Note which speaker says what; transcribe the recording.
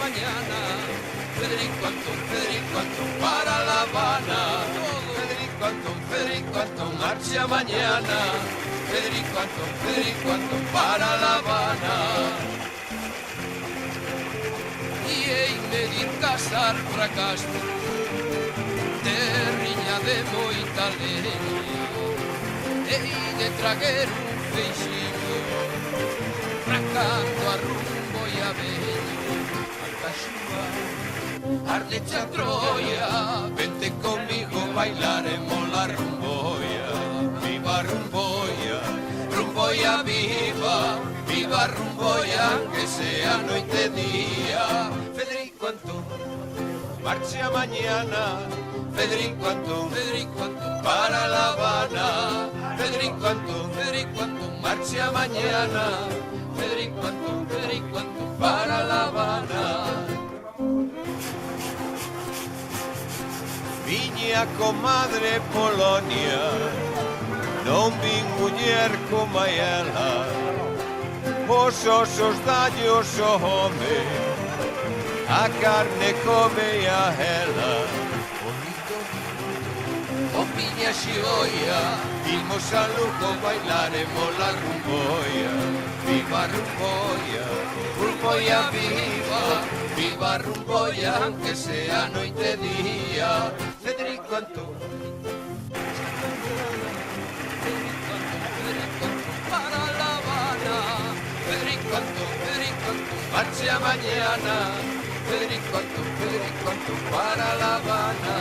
Speaker 1: mañana. Federico Antón, para La Habana. Federico Antón, marcha mañana. Federico Antón, para La Habana. Y en medir casar fracaso, terriña de moita leña, e de traguer un feixinho, fracando a rumbo e a veño, a caxúa, ardecha Troia, vente comigo bailaremos la rumboia, viva rumboia, rumboia viva, viva rumboia, que sea noite e día. Federico Antón, marcha mañana. Federico Antón, para La Habana. Federico Antón, marcha mañana. Federico Antón, para La Habana. Viña comadre Polonia, non vin muller como ela, os osos dallos o home, a carne come a ela. O piña xioia, imos a Lugo, bailaremos la rumboia. Viva rumboia, rumboia viva, viva rumboia, que sea noite e día. Federico Antón, para La Habana. Federico Antón, marcha mañana. Federico Antón, para La Habana.